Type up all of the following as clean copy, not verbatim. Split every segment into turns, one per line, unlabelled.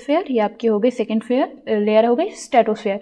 Fair, ये आपकी हो गई सेकेंड लेयर हो गई स्ट्रेटोस्फेयर।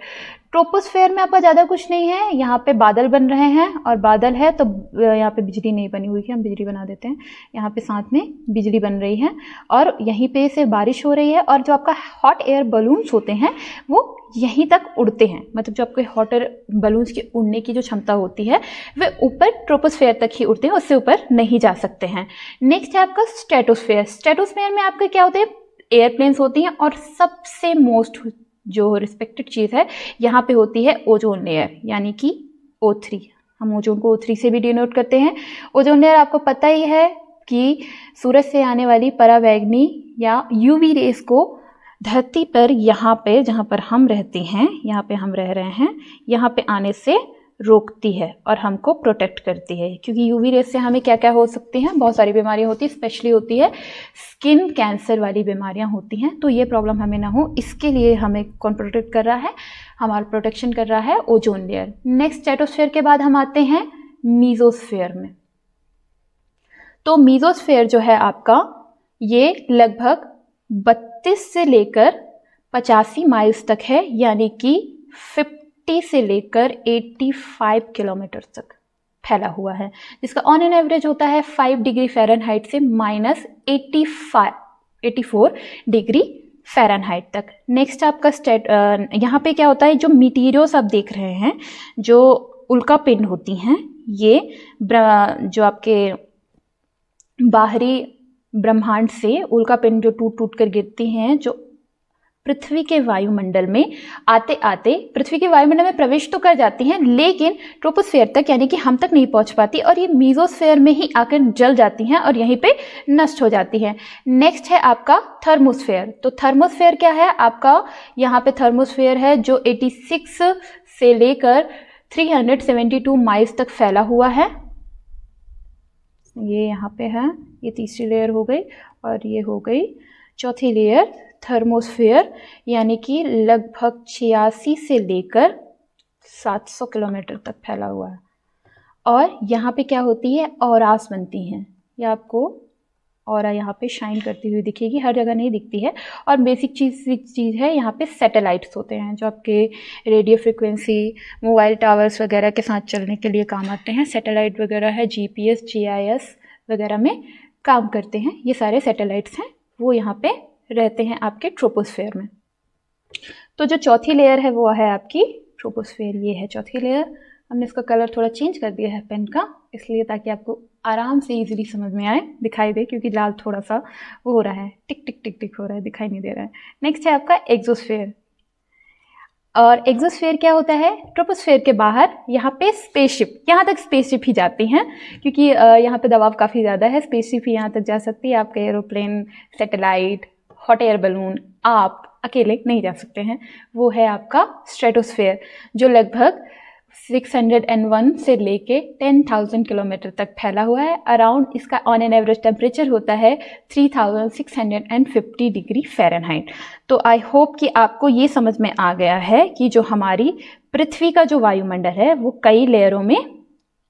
ट्रोपोस्फेयर में आपका ज़्यादा कुछ नहीं है, यहाँ पे बादल बन रहे हैं और बादल है तो यहाँ पे बिजली नहीं बनी हुई है, हम बिजली बना देते हैं, यहाँ पे साथ में बिजली बन रही है और यहीं पे से बारिश हो रही है और जो आपका हॉट एयर बलून्स होते हैं वो यहीं तक उड़ते हैं, मतलब जो आपके हॉट एयर बलून्स की उड़ने की जो क्षमता होती है वे ऊपर ट्रोपोस्फेयर तक ही उड़ते हैं, उससे ऊपर नहीं जा सकते हैं। नेक्स्ट है आपका स्ट्रेटोस्फेयर। स्ट्रेटोस्फेयर में आपका क्या होते हैं, एयरप्लेन्स होती हैं और सबसे मोस्ट जो रिस्पेक्टेड चीज़ है यहाँ पे होती है ओजोन लेयर, यानी कि O3। हम ओजोन को O3 से भी डिनोट करते हैं। ओजोन लेयर आपको पता ही है कि सूरज से आने वाली पराबैंगनी या यूवी रेस को धरती पर यहाँ पे जहाँ पर हम रहते हैं, यहाँ पे हम रह रहे हैं, यहाँ पे आने से रोकती है और हमको प्रोटेक्ट करती है, क्योंकि यूवी रेस से हमें क्या क्या हो सकती हैं, बहुत सारी बीमारियां होती है, स्पेशली होती है स्किन कैंसर वाली बीमारियां होती हैं, तो ये प्रॉब्लम हमें ना हो इसके लिए हमें कौन प्रोटेक्ट कर रहा है, हमारा प्रोटेक्शन कर रहा है ओजोन लेयर। नेक्स्ट स्ट्रेटोस्फेयर के बाद हम आते हैं मीजोस्फेयर में। तो मीजोस्फेयर जो है आपका ये लगभग 32 से लेकर 85 माइल्स तक है, यानी कि 50 से लेकर 85 किलोमीटर तक फैला हुआ है, जिसका ऑन एन एवरेज होता है 5 डिग्री फ़ारेनहाइट से -84 डिग्री फ़ारेनहाइट तक। नेक्स्ट आपका यहाँ पे क्या होता है, जो मीटीरियोस आप देख रहे हैं, जो उल्कापिंड होती हैं, ये जो आपके बाहरी ब्रह्मांड से उल्कापिंड जो टूट टूट कर गिरती हैं, जो पृथ्वी के वायुमंडल में आते आते पृथ्वी के वायुमंडल में प्रवेश तो कर जाती हैं, लेकिन ट्रोपोस्फेयर तक यानी कि हम तक नहीं पहुंच पाती और ये मीजोस्फेयर में ही आकर जल जाती हैं और यहीं पे नष्ट हो जाती हैं। नेक्स्ट है आपका थर्मोस्फेयर। तो थर्मोस्फेयर क्या है आपका, यहाँ पे थर्मोस्फेयर है जो 86 से लेकर 372 माइल्स तक फैला हुआ है। ये यहाँ पे है, ये तीसरी लेयर हो गई और ये हो गई चौथी लेयर थर्मोस्फेयर, यानी कि लगभग 86 से लेकर 700 किलोमीटर तक फैला हुआ है। और यहाँ पे क्या होती है, ऑरास बनती हैं, ये आपको ऑरा यहाँ पे शाइन करती हुई दिखेगी, हर जगह नहीं दिखती है। और बेसिक चीज़ है यहाँ पे सैटेलाइट्स होते हैं जो आपके रेडियो फ्रिक्वेंसी मोबाइल टावर्स वगैरह के साथ चलने के लिए काम आते हैं। सैटेलाइट वगैरह है, GPS GIS वगैरह में काम करते हैं, ये सारे सैटेलाइट्स हैं, वो यहाँ पे रहते हैं आपके ट्रोपोस्फेयर में। तो जो चौथी लेयर है वो है आपकी ट्रोपोस्फेयर, ये है चौथी लेयर। हमने इसका कलर थोड़ा चेंज कर दिया है पेन का, इसलिए ताकि आपको आराम से इजीली समझ में आए, दिखाई दे, क्योंकि लाल थोड़ा सा वो हो रहा है, टिक टिक टिक टिक हो रहा है, दिखाई नहीं दे रहा है। नेक्स्ट है आपका एक्सोस्फेयर। और एक्सोस्फेयर क्या होता है, ट्रोपोस्फेयर के बाहर यहाँ पे स्पेसशिप, यहाँ तक स्पेसशिप ही जाती हैं, क्योंकि यहाँ पे दबाव काफ़ी ज़्यादा है, स्पेसशिप ही यहाँ तक जा सकती है। आपका aeroplane, satellite, hot air balloon आप अकेले नहीं जा सकते हैं। वो है आपका स्ट्रेटोस्फेयर, जो लगभग 601 से लेके 10,000 किलोमीटर तक फैला हुआ है। अराउंड इसका ऑन एन एवरेज टेम्परेचर होता है 3650 डिग्री फ़ारेनहाइट। तो आई होप कि आपको ये समझ में आ गया है कि जो हमारी पृथ्वी का जो वायुमंडल है वो कई लेयरों में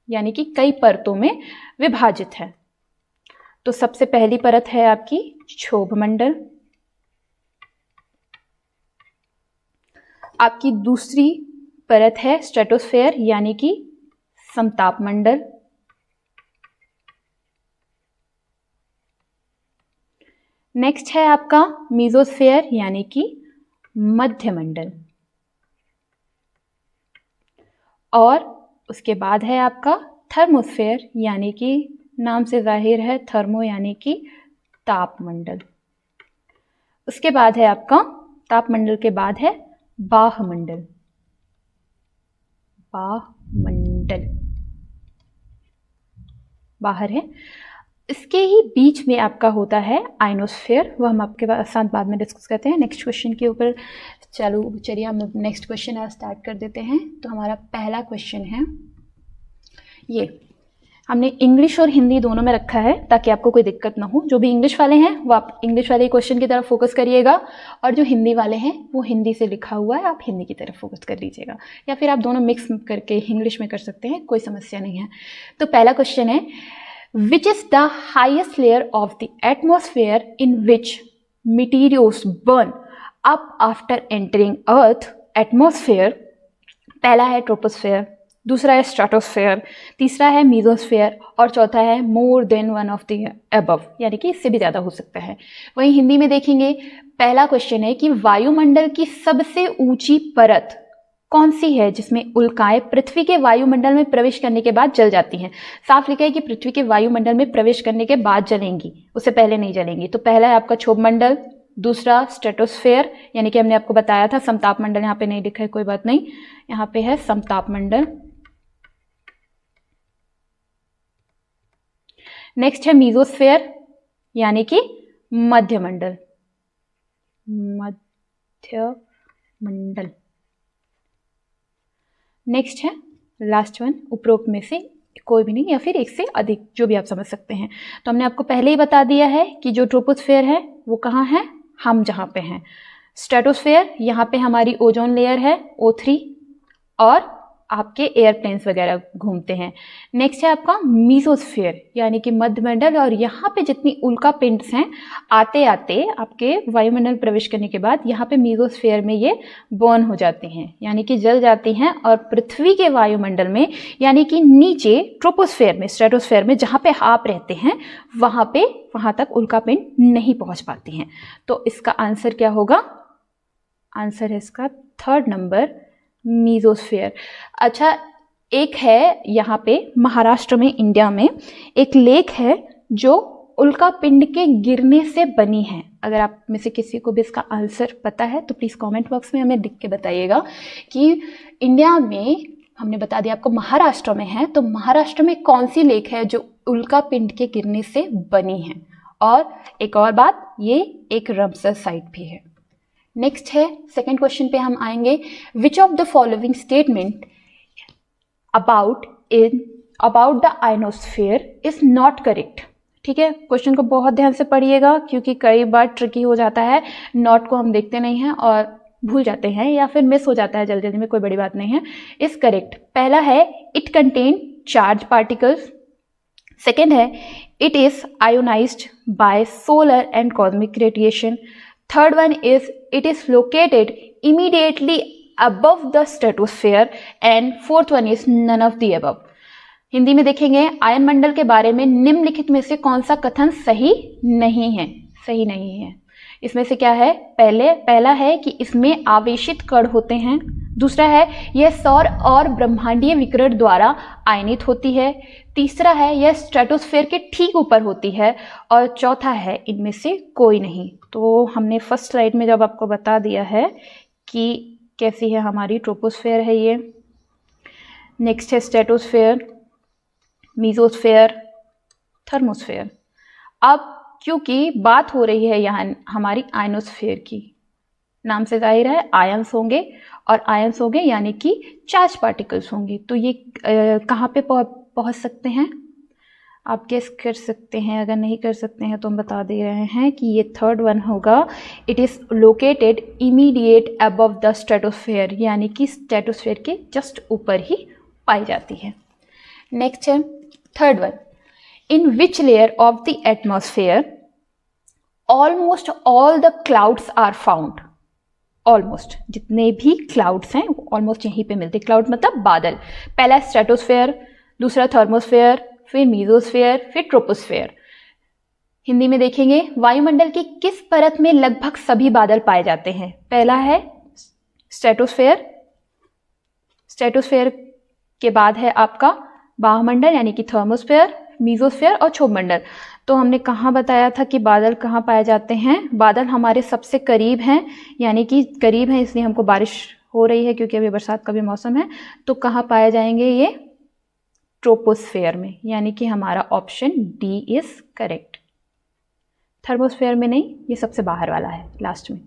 यानी कि कई परतों में विभाजित है। तो सबसे पहली परत है आपकी क्षोभ मंडल, आपकी दूसरी परत है स्ट्रेटोस्फेयर यानी कि समताप मंडल, नेक्स्ट है आपका मीजोस्फेयर यानी कि मध्य मंडल, और उसके बाद है आपका थर्मोस्फेयर यानी कि नाम से जाहिर है थर्मो यानी कि ताप मंडल। उसके बाद है आपका ताप मंडल के बाद है बाह्य मंडल, मंडल बाहर है। इसके ही बीच में आपका होता है आइनोस्फेयर, वो हम आपके साथ बाद में डिस्कस करते हैं। नेक्स्ट क्वेश्चन के ऊपर चलिए हम नेक्स्ट क्वेश्चन स्टार्ट कर देते हैं। तो हमारा पहला क्वेश्चन है, ये हमने इंग्लिश और हिंदी दोनों में रखा है ताकि आपको कोई दिक्कत ना हो। जो भी इंग्लिश वाले हैं वो आप इंग्लिश वाले क्वेश्चन की तरफ फोकस करिएगा, और जो हिंदी वाले हैं वो हिंदी से लिखा हुआ है, आप हिंदी की तरफ फोकस कर लीजिएगा, या फिर आप दोनों मिक्स करके इंग्लिश में कर सकते हैं, कोई समस्या नहीं है। तो पहला क्वेश्चन है, विच is the highest layer of the atmosphere in which materials burn अब आफ्टर एंटरिंग अर्थ एटमॉस्फेयर, पहला है ट्रोपोस्फेयर, दूसरा है स्ट्रेटोस्फेयर, तीसरा है मीजोस्फेयर और चौथा है more than one of the above, यानी कि इससे भी ज़्यादा हो सकता है। वहीं हिंदी में देखेंगे, पहला क्वेश्चन है कि वायुमंडल की सबसे ऊंची परत कौन सी है जिसमें उल्काएं पृथ्वी के वायुमंडल में प्रवेश करने के बाद जल जाती हैं। साफ लिखा है कि पृथ्वी के वायुमंडल में प्रवेश करने के बाद जलेंगी, उससे पहले नहीं जलेंगी। तो पहला है आपका क्षोभ मंडल, दूसरा स्ट्रेटोस्फेयर, यानी कि हमने आपको बताया था समताप मंडल, यहाँ पे नहीं लिखा है, कोई बात नहीं, यहाँ पे है समताप मंडल। नेक्स्ट है मीजोस्फेयर, यानी कि मध्य मंडल, मध्य मंडल। नेक्स्ट है लास्ट वन, उपरोक्त में से कोई भी नहीं या फिर एक से अधिक, जो भी आप समझ सकते हैं। तो हमने आपको पहले ही बता दिया है कि जो ट्रोपोस्फेयर है वो कहाँ है, हम जहाँ पे हैं। स्ट्रेटोस्फेयर, यहाँ पे हमारी ओजोन लेयर है O3 और आपके एयरप्लेन्स वगैरह घूमते हैं। नेक्स्ट है आपका मीजोस्फेयर, यानी कि मध्यमंडल, और यहाँ पे जितनी उल्का पिंड्स हैं आते आते आपके वायुमंडल प्रवेश करने के बाद यहाँ पे मीजोस्फेयर में ये बर्न हो जाती हैं, यानी कि जल जाती हैं, और पृथ्वी के वायुमंडल में यानी कि नीचे ट्रोपोस्फेयर में, स्ट्रेटोस्फेयर में जहाँ पे आप रहते हैं वहाँ तक उल्का पिंड नहीं पहुँच पाती हैं। तो इसका आंसर क्या होगा, आंसर है इसका थर्ड नंबर, मीजोस्फेयर। अच्छा, एक है यहाँ पे महाराष्ट्र में, इंडिया में एक लेक है जो उल्का पिंड के गिरने से बनी है। अगर आप में से किसी को भी इसका आंसर पता है तो प्लीज़ कमेंट बॉक्स में हमें लिख के बताइएगा कि इंडिया में, हमने बता दिया आपको महाराष्ट्र में है, तो महाराष्ट्र में कौन सी लेक है जो उल्का पिंड के गिरने से बनी है। और एक और बात, ये एक रामसर साइट भी है। नेक्स्ट है सेकंड क्वेश्चन पे हम आएंगे, which of the following statement about the ionosphere is not correct. ठीक है, क्वेश्चन को बहुत ध्यान से पढ़िएगा क्योंकि कई बार ट्रिकी हो जाता है, नॉट को हम देखते नहीं हैं और भूल जाते हैं या फिर मिस हो जाता है जल्दी जल्दी में, कोई बड़ी बात नहीं है। इज करेक्ट, पहला है it contain charge particles, second है it is ionised by solar and cosmic radiation, third one is it is located immediately above the stratosphere and fourth one is none of the above। Hindi में देखेंगे, ion मंडल के बारे में निम्नलिखित में से कौन सा कथन सही नहीं है, सही नहीं है। इसमें से क्या है, पहला है कि इसमें आवेशित कण होते हैं, दूसरा है यह सौर और ब्रह्मांडीय विकिरण द्वारा आयनित होती है, तीसरा है यह स्ट्रेटोस्फेयर के ठीक ऊपर होती है, और चौथा है इनमें से कोई नहीं। तो हमने फर्स्ट स्लाइड में जब आपको बता दिया है कि कैसी है हमारी ट्रोपोस्फेयर है ये, नेक्स्ट है स्ट्रेटोस्फेयर, मीजोस्फेयर, थर्मोस्फेयर। अब क्योंकि बात हो रही है यहाँ हमारी आयनोस्फेयर की, नाम से जाहिर है आयंस होंगे, और आयंस होंगे यानी कि चार्ज पार्टिकल्स होंगे, तो ये कहाँ पे पहुँच सकते हैं, आप गेस कर सकते हैं। अगर नहीं कर सकते हैं तो हम बता दे रहे हैं कि ये थर्ड वन होगा, it is located immediate above the stratosphere, यानी कि स्ट्रेटोस्फेयर के जस्ट ऊपर ही पाई जाती है। नेक्स्ट है third one, in which layer of the atmosphere almost all the clouds are found। Almost जितने भी क्लाउड्स हैं ऑलमोस्ट यहीं पे मिलते हैं। क्लाउड मतलब बादल, पहला स्ट्रेटोस्फेयर, दूसरा थर्मोस्फेयर, फिर मीजोस्फेयर, फिर ट्रोपोस्फेयर। हिंदी में देखेंगे, वायुमंडल की किस परत में लगभग सभी बादल पाए जाते हैं। पहला है स्ट्रेटोस्फेयर, स्ट्रेटोस्फेयर के बाद है आपका वायुमंडल यानी कि थर्मोस्फेयर, मीजोस्फेयर और क्षोभ मंडल। तो हमने कहाँ बताया था कि बादल कहाँ पाए जाते हैं, बादल हमारे सबसे करीब हैं, यानी कि करीब हैं इसलिए हमको बारिश हो रही है क्योंकि अभी बरसात का भी मौसम है। तो कहाँ पाए जाएंगे ये, ट्रोपोस्फेयर में, यानी कि हमारा option D is correct. Thermosphere में नहीं, ये सबसे बाहर वाला है लास्ट में।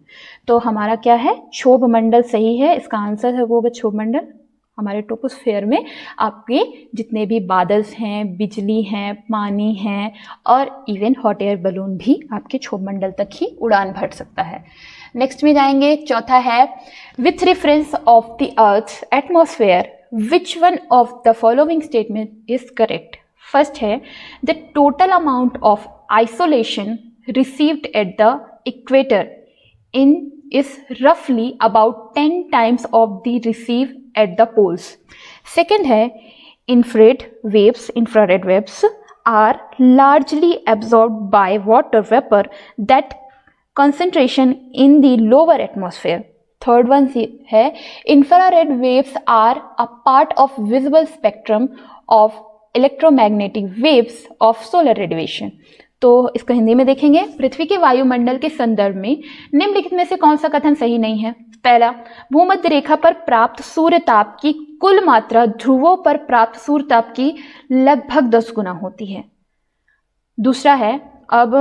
तो हमारा क्या है, क्षोभ मंडल सही है, इसका आंसर है वो क्षोभ मंडल। हमारे ट्रोपोस्फेयर में आपके जितने भी बादल्स हैं, बिजली हैं, पानी हैं और इवन हॉट एयर बलून भी आपके क्षोभ मंडल तक ही उड़ान भर सकता है। नेक्स्ट में जाएंगे, चौथा है with reference of the earth atmosphere which one of the following statement is correct. First है the total amount of insolation received at the equator is roughly about 10 times of the received at the poles. Second है infrared waves are largely absorbed by water vapor that concentration in the lower atmosphere. Third one है infrared waves are a part of visible spectrum of electromagnetic waves of solar radiation. तो इसको हिंदी में देखेंगे, पृथ्वी के वायुमंडल के संदर्भ में निम्नलिखित में से कौन सा कथन सही नहीं है। पहला, भूमध्य रेखा पर प्राप्त सूर्य ताप की कुल मात्रा ध्रुवों पर प्राप्त सूर्य ताप की लगभग 10 गुना होती है। दूसरा है, अब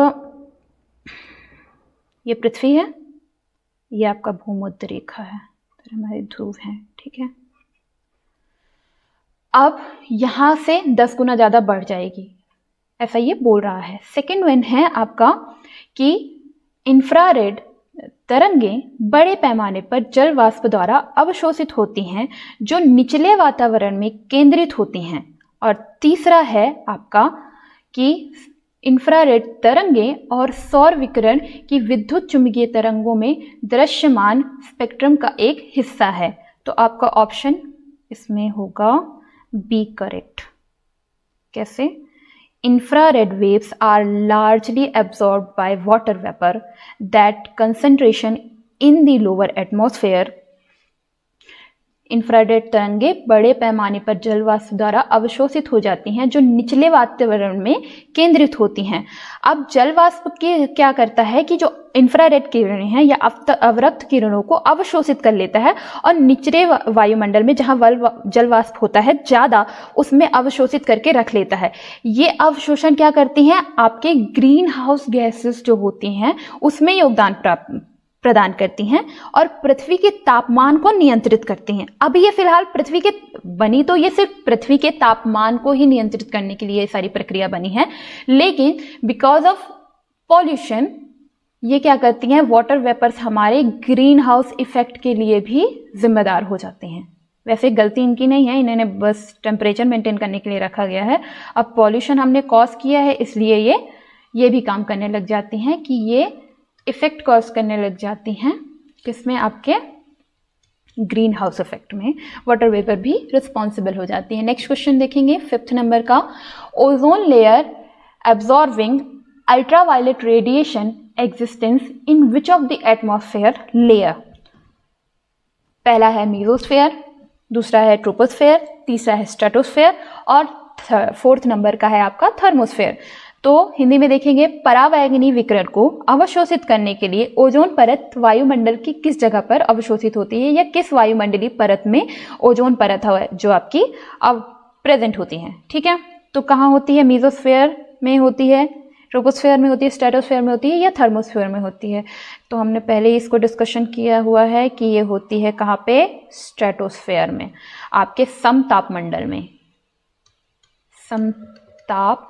ये पृथ्वी है, ये आपका भूमध्य रेखा है, तो हमारे ध्रुव हैं, ठीक है। अब यहां से 10 गुना ज्यादा बढ़ जाएगी, ऐसा ये बोल रहा है। सेकेंड वन है आपका कि इंफ्रारेड तरंगें बड़े पैमाने पर जल वाष्प द्वारा अवशोषित होती हैं जो निचले वातावरण में केंद्रित होती हैं। और तीसरा है आपका कि इंफ्रारेड तरंगें और सौर विकिरण की विद्युत चुंबकीय तरंगों में दृश्यमान स्पेक्ट्रम का एक हिस्सा है। तो आपका ऑप्शन इसमें होगा बी करेक्ट। कैसे? Infrared waves are largely absorbed by water vapor that concentration in the lower atmosphere. Infrared तरंगे बड़े पैमाने पर जल वाष्प द्वारा अवशोषित हो जाती हैं जो निचले वातावरण में केंद्रित होती हैं। अब जल वाष्प के क्या करता है कि जो इंफ्रारेड किरणें हैं या अवरक्त किरणों को अवशोषित कर लेता है और निचले वायुमंडल में जहां जल वाष्प होता है ज़्यादा, उसमें अवशोषित करके रख लेता है। ये अवशोषण क्या करती हैं? आपके ग्रीन हाउस गैसेस जो होती हैं उसमें योगदान प्रदान करती हैं और पृथ्वी के तापमान को नियंत्रित करती हैं। अभी ये फिलहाल पृथ्वी के बनी तो ये सिर्फ पृथ्वी के तापमान को ही नियंत्रित करने के लिए ये सारी प्रक्रिया बनी है, लेकिन बिकॉज ऑफ पॉल्यूशन ये क्या करती हैं? वाटर वेपर्स हमारे ग्रीन हाउस इफेक्ट के लिए भी जिम्मेदार हो जाते हैं। वैसे गलती इनकी नहीं है, इन्होंने बस टेम्परेचर मेंटेन करने के लिए रखा गया है। अब पॉल्यूशन हमने कॉज किया है, इसलिए ये भी काम करने लग जाती हैं कि ये इफेक्ट कॉज करने लग जाती हैं। किसमें? आपके ग्रीन हाउस इफेक्ट में वाटर वेपर भी रिस्पॉन्सिबल हो जाती है। नेक्स्ट क्वेश्चन देखेंगे 5th नंबर का। Ozone layer absorbing ultraviolet radiation existence in which of the atmosphere layer? पहला है मीजोस्फेयर, दूसरा है ट्रोपोस्फेयर, तीसरा है स्ट्रेटोस्फेयर और 4th नंबर का है आपका थर्मोस्फेयर। तो हिंदी में देखेंगे, परावैंगनी विकिरण को अवशोषित करने के लिए ओजोन परत वायुमंडल की किस जगह पर अवशोषित होती है या किस वायुमंडलीय परत में ओजोन परत है जो आपकी अब प्रेजेंट होती है। ठीक है, तो कहाँ होती है? मीजोस्फेयर में होती है, ट्रोपोस्फेयर में होती है, स्ट्रेटोस्फेयर में होती है या थर्मोस्फेयर में होती है? तो हमने पहले ही इसको डिस्कशन किया हुआ है कि ये होती है कहाँ पे? स्ट्रेटोस्फेयर में, आपके समताप मंडल में। समताप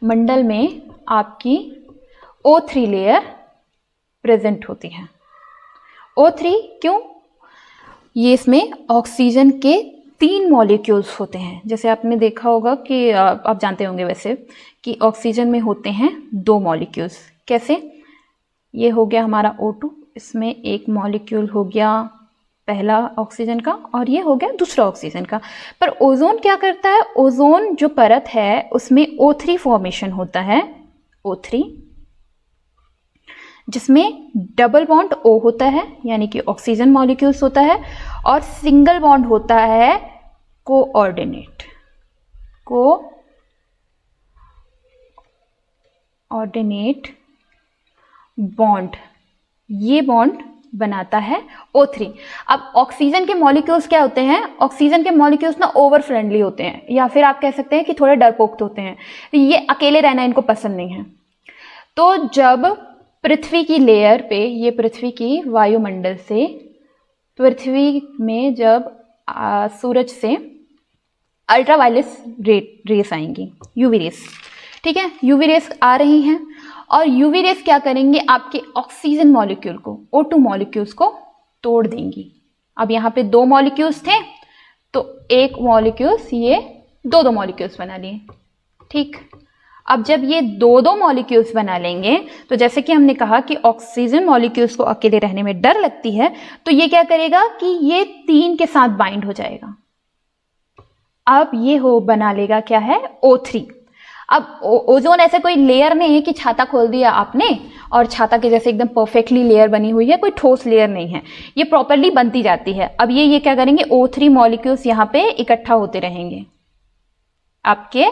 मंडल में आपकी O3 लेयर प्रेजेंट होती है। O3 क्यों? ये इसमें ऑक्सीजन के 3 मॉलिक्यूल्स होते हैं। जैसे आपने देखा होगा कि आप जानते होंगे वैसे कि ऑक्सीजन में होते हैं 2 मॉलिक्यूल्स। कैसे? ये हो गया हमारा O2, इसमें एक मॉलिक्यूल हो गया पहला ऑक्सीजन का और ये हो गया दूसरा ऑक्सीजन का। पर ओजोन क्या करता है? ओजोन जो परत है उसमें O3 फॉर्मेशन होता है, O3, जिसमें डबल बॉन्ड O होता है यानी कि ऑक्सीजन मॉलिक्यूल्स होता है और सिंगल बॉन्ड होता है कोऑर्डिनेट बॉन्ड। ये बॉन्ड बनाता है O3। अब ऑक्सीजन के मॉलिक्यूल्स क्या होते हैं? ऑक्सीजन के मॉलिक्यूल्स ना ओवर फ्रेंडली होते हैं या फिर आप कह सकते हैं कि थोड़े डरपोक होते हैं। ये अकेले रहना इनको पसंद नहीं है। तो जब पृथ्वी की लेयर पे, ये पृथ्वी की वायुमंडल से पृथ्वी में जब सूरज से अल्ट्रावायलेट रेस आएंगी, यूवी रेस, ठीक है, यूवी रेस आ रही हैं और यूवी रेस क्या करेंगे? आपके ऑक्सीजन मॉलिक्यूल को, O2 मॉलिक्यूल्स को तोड़ देंगी। अब यहाँ पे 2 मॉलिक्यूल्स थे तो एक मॉलिक्यूल्स, ये 2 मॉलिक्यूल्स बना लिए। ठीक, अब जब ये दो दो मॉलिक्यूल्स बना लेंगे, तो जैसे कि हमने कहा कि ऑक्सीजन मॉलिक्यूल्स को अकेले रहने में डर लगती है, तो ये क्या करेगा कि ये 3 के साथ बाइंड हो जाएगा। अब ये बना लेगा क्या है, O3। अब ओजोन ऐसे कोई लेयर नहीं है कि छाता खोल दिया आपने और छाता के जैसे एकदम परफेक्टली लेयर बनी हुई है, कोई ठोस लेयर नहीं है, ये प्रॉपरली बनती जाती है। अब ये क्या करेंगे, O3 मॉलिक्यूल्स यहाँ पे इकट्ठा होते रहेंगे। आपके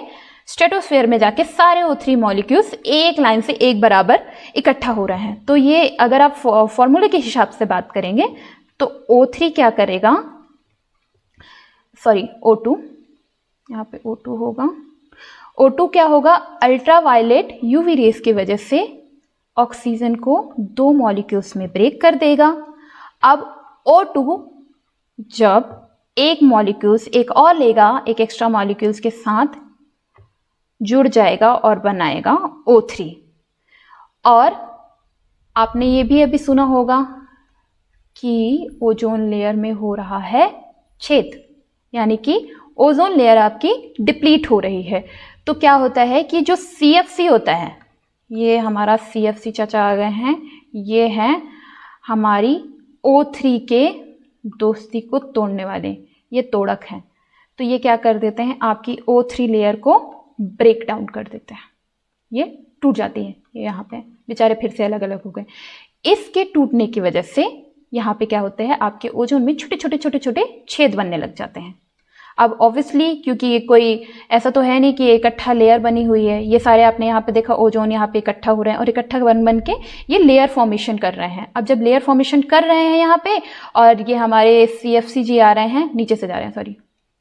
स्ट्रेटोस्फेयर में जाके सारे O3 मॉलिक्यूल्स एक लाइन से एक बराबर इकट्ठा हो रहे हैं। तो ये अगर आप फॉर्मूले के हिसाब से बात करेंगे तो O3 क्या करेगा, सॉरी O2, यहाँ पे O2 होगा। O2 क्या होगा, अल्ट्रावायलेट यूवी रेस की वजह से ऑक्सीजन को 2 मॉलिक्यूल्स में ब्रेक कर देगा। अब O2 जब एक मॉलिक्यूल्स एक और लेगा, एक एक्स्ट्रा मॉलिक्यूल्स के साथ जुड़ जाएगा और बनाएगा O3। और आपने ये भी अभी सुना होगा कि ओजोन लेयर में हो रहा है छेद, यानी कि ओजोन लेयर आपकी डिप्लीट हो रही है। तो क्या होता है कि जो CFC होता है, ये हमारा CFC चाचा आ गए हैं, ये हैं हमारी O3 के दोस्ती को तोड़ने वाले, ये तोड़क हैं। तो ये क्या कर देते हैं, आपकी O3 लेयर को ब्रेक डाउन कर देते हैं, ये टूट जाती है। ये यहाँ पे बेचारे फिर से अलग अलग हो गए। इसके टूटने की वजह से यहाँ पे क्या होते हैं, आपके ओजोन में छोटे छोटे छोटे छोटे छेद बनने लग जाते हैं। अब ऑब्वियसली क्योंकि ये कोई ऐसा तो है नहीं कि इकट्ठा लेयर बनी हुई है, ये सारे आपने यहाँ पे देखा ओजोन यहाँ पे इकट्ठा हो रहे हैं और इकट्ठा बन के ये लेयर फॉर्मेशन कर रहे हैं। अब जब लेयर फॉर्मेशन कर रहे हैं यहाँ पे, और ये हमारे CFC जी आ रहे हैं, नीचे से जा रहे हैं, सॉरी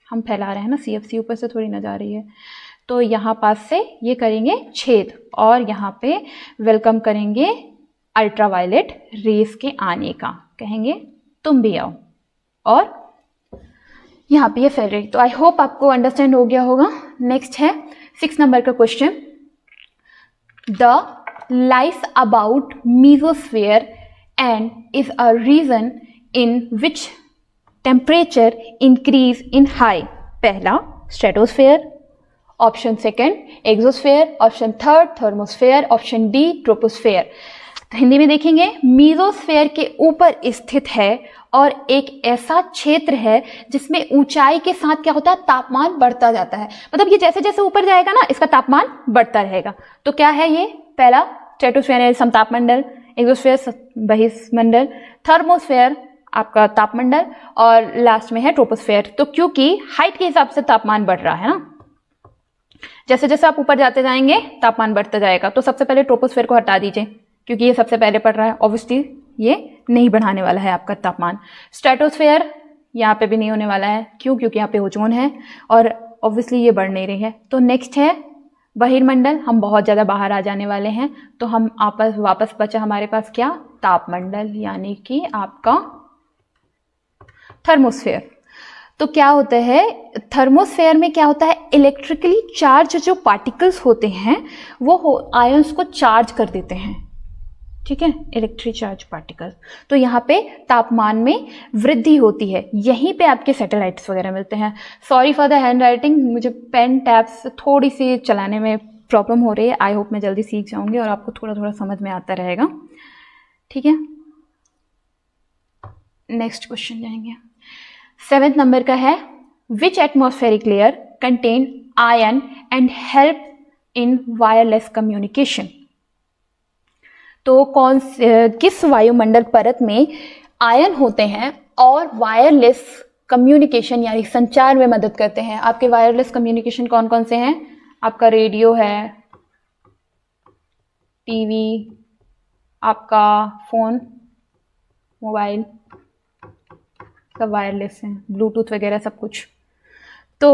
हम फैला रहे हैं ना, CFC ऊपर से थोड़ी ना जा रही है, तो यहाँ पास से ये करेंगे छेद और यहाँ पे वेलकम करेंगे अल्ट्रावायलेट रेस के आने का, कहेंगे तुम भी आओ, और यहाँ पे ये फैल रही। तो आई होप आपको अंडरस्टैंड हो गया होगा। नेक्स्ट है 6 नंबर का question, the life about mesosphere and is a region in which temperature increase in high. पहला stratosphere, option second exosphere, option third thermosphere, option D troposphere. तो हिंदी में देखेंगे, मीजोस्फेयर के ऊपर स्थित है और एक ऐसा क्षेत्र है जिसमें ऊंचाई के साथ क्या होता है, तापमान बढ़ता जाता है। मतलब ये जैसे जैसे ऊपर जाएगा ना, इसका तापमान बढ़ता रहेगा। तो क्या है ये, पहला स्ट्रेटोस्फेयर समतापमंडल, एक्सोस्फेयर बहिर्मंडल, थर्मोस्फेयर आपका तापमंडल, और लास्ट में है ट्रोपोस्फेयर। तो क्योंकि हाइट के हिसाब से तापमान बढ़ रहा है ना, जैसे जैसे आप ऊपर जाते जाएंगे तापमान बढ़ता जाएगा। तो सबसे पहले ट्रोपोस्फेयर को हटा दीजिए क्योंकि ये सबसे पहले पड़ रहा है, ऑब्वियसली ये नहीं बढ़ाने वाला है आपका तापमान। स्ट्रेटोस्फेयर यहाँ पे भी नहीं होने वाला है, क्यों, क्योंकि यहाँ पे ओजोन है और ऑब्वियसली ये बढ़ नहीं रही है। तो नेक्स्ट है बहिर्मंडल, हम बहुत ज़्यादा बाहर आ जाने वाले हैं, तो हम वापस बचा हमारे पास क्या, तापमंडल, यानी कि आपका थर्मोस्फेयर। तो क्या होता है, थर्मोस्फेयर में क्या होता है, इलेक्ट्रिकली चार्ज जो पार्टिकल्स होते हैं वो आयंस को चार्ज कर देते हैं, ठीक है, इलेक्ट्रिक चार्ज पार्टिकल्स। तो यहाँ पे तापमान में वृद्धि होती है, यहीं पे आपके सैटेलाइट्स वगैरह मिलते हैं। Sorry for the hand writing, मुझे पेन टैब्स थोड़ी सी चलाने में प्रॉब्लम हो रही है। आई होप मैं जल्दी सीख जाऊंगी और आपको थोड़ा थोड़ा समझ में आता रहेगा, ठीक है। नेक्स्ट क्वेश्चन जाएंगे, 7th नंबर का है, which atmospheric layer contain ion and help in wireless communication. तो किस वायुमंडल परत में आयन होते हैं और वायरलेस कम्युनिकेशन यानी संचार में मदद करते हैं। आपके वायरलेस कम्युनिकेशन कौन कौन से हैं, आपका रेडियो है, टीवी, आपका फोन, मोबाइल, सब वायरलेस हैं, ब्लूटूथ वगैरह सब कुछ। तो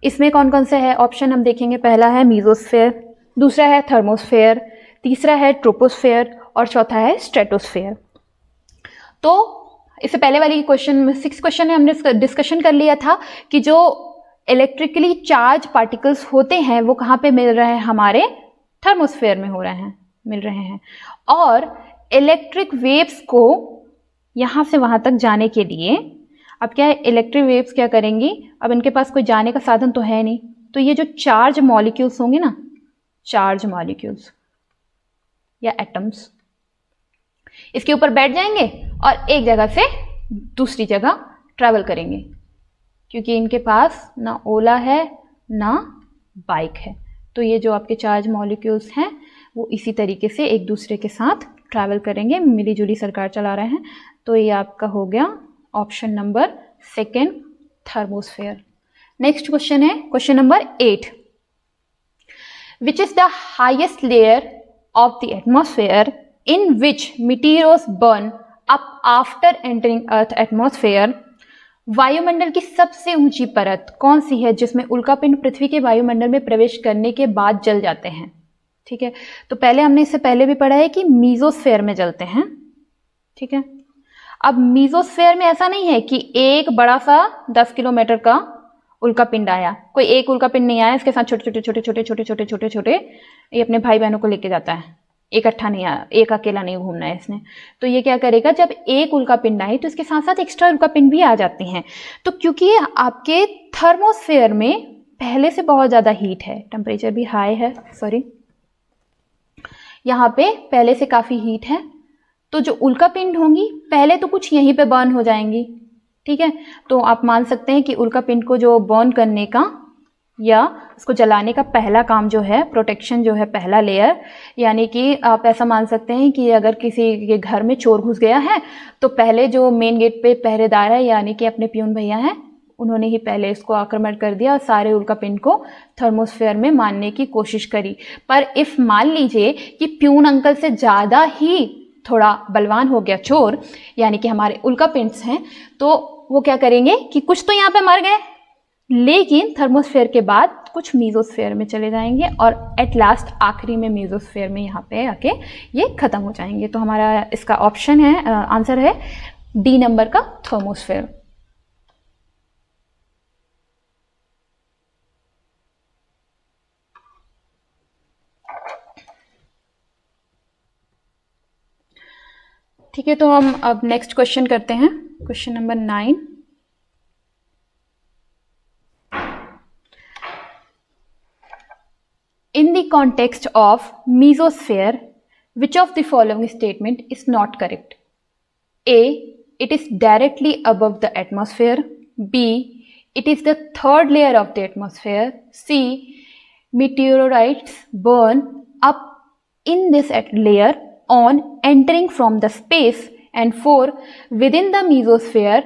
इसमें कौन कौन से है ऑप्शन हम देखेंगे, पहला है मीजोस्फेयर, दूसरा है थर्मोस्फेयर, तीसरा है ट्रोपोस्फेयर और चौथा है स्ट्रेटोस्फेयर। तो इससे पहले वाली क्वेश्चन में 6 क्वेश्चन में हमने डिस्कशन कर लिया था कि जो इलेक्ट्रिकली चार्ज पार्टिकल्स होते हैं वो कहाँ पे मिल रहे हैं, हमारे थर्मोस्फेयर में हो रहे हैं, मिल रहे हैं। और इलेक्ट्रिक वेव्स को यहाँ से वहाँ तक जाने के लिए अब क्या है, इलेक्ट्रिक वेव्स क्या करेंगी, अब इनके पास कोई जाने का साधन तो है नहीं, तो ये जो चार्ज मॉलिक्यूल्स होंगे ना, चार्ज मॉलिक्यूल्स या एटम्स इसके ऊपर बैठ जाएंगे और एक जगह से दूसरी जगह ट्रैवल करेंगे, क्योंकि इनके पास ना ओला है ना बाइक है। तो ये जो आपके चार्ज मॉलिक्यूल्स हैं वो इसी तरीके से एक दूसरे के साथ ट्रैवल करेंगे, मिली जुली सरकार चला रहे हैं। तो ये आपका हो गया option number second, thermosphere. Next question है question number 8, which is the highest layer of the atmosphere in which meteors burn up after entering earth atmosphere. वायुमंडल की सबसे ऊंची परत कौन सी है जिसमें उल्कापिंड पृथ्वी के वायुमंडल में प्रवेश करने के बाद जल जाते हैं? ठीक है, तो पहले हमने इससे पहले भी पढ़ा है कि मीजोस्फेयर में जलते हैं। ठीक है, अब मीजोस्फेयर में ऐसा नहीं है कि एक बड़ा सा 10 किलोमीटर का उल्कापिंड आया, कोई एक उल्कापिंड नहीं आया, इसके साथ छोटे छोटे छोटे छोटे छोटे छोटे छोटे छोटे ये अपने भाई बहनों को लेके जाता है, इकट्ठा नहीं आया, एक अकेला नहीं घूमना है इसने। तो ये क्या करेगा, जब एक उल्कापिंड आए तो इसके साथ साथ एक्स्ट्रा उल्कापिंड भी आ जाते हैं। तो क्योंकि आपके थर्मोस्फेयर में पहले से बहुत ज़्यादा हीट है, टेम्परेचर भी हाई है, सॉरी यहाँ पे पहले से काफ़ी हीट है, तो जो उल्कापिंड होंगी पहले तो कुछ यहीं पे बर्न हो जाएंगी। ठीक है, तो आप मान सकते हैं कि उल्कापिंड को जो बर्न करने का या उसको जलाने का पहला काम जो है प्रोटेक्शन जो है, पहला लेयर, यानी कि आप ऐसा मान सकते हैं कि अगर किसी के घर में चोर घुस गया है तो पहले जो मेन गेट पे पहरेदार है यानी कि अपने प्यून भैया हैं, उन्होंने ही पहले इसको आक्रमण कर दिया और सारे उल्कापिंड को थर्मोस्फेयर में मारने की कोशिश करी। पर इफ मान लीजिए कि प्यून अंकल से ज़्यादा ही थोड़ा बलवान हो गया चोर, यानी कि हमारे उल्कापिंड्स हैं, तो वो क्या करेंगे कि कुछ तो यहाँ पे मर गए, लेकिन थर्मोस्फेयर के बाद कुछ मीजोस्फेयर में चले जाएंगे और एट लास्ट आखिरी में मीजोस्फेयर में यहाँ पे आके ये खत्म हो जाएंगे। तो हमारा इसका ऑप्शन है, आंसर है डी नंबर का, थर्मोस्फेयर। ठीक है, तो हम अब नेक्स्ट क्वेश्चन करते हैं, question number 9। In the context of mesosphere, which of the following statement is not correct? A, it is directly above the atmosphere. B, it is the third layer of the atmosphere. C, meteorites burn up in this layer on entering from the space. And 4, within the mesosphere,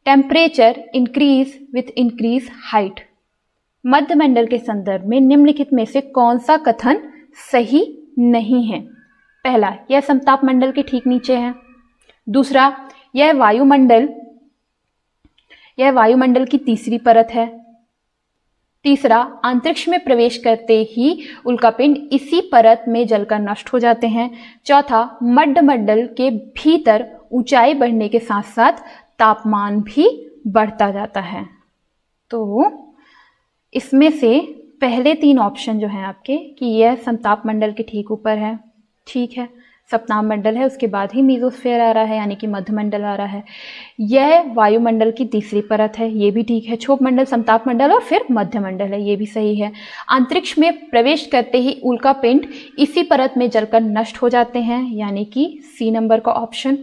temperature increase with increased height. मध्यमंडल के संदर्भ में निम्नलिखित में से कौन सा कथन सही नहीं है? पहला, यह समताप मंडल के ठीक नीचे है। दूसरा, यह वायुमंडल की तीसरी परत है। तीसरा, अंतरिक्ष में प्रवेश करते ही उल्कापिंड इसी परत में जलकर नष्ट हो जाते हैं। चौथा, मध्यमंडल के भीतर ऊंचाई बढ़ने के साथ साथ तापमान भी बढ़ता जाता है। तो इसमें से पहले 3 ऑप्शन जो हैं आपके कि यह समताप मंडल के ठीक ऊपर है, ठीक है, सप्ताम मंडल है, उसके बाद ही मीजोस्फेयर आ रहा है यानी कि मध्यमंडल आ रहा है। यह वायुमंडल की तीसरी परत है, ये भी ठीक है। क्षोभ मंडल, समताप मंडल और फिर मध्यमंडल है, ये भी सही है। अंतरिक्ष में प्रवेश करते ही उल्कापिंड इसी परत में जलकर नष्ट हो जाते हैं यानी कि सी नंबर का ऑप्शन,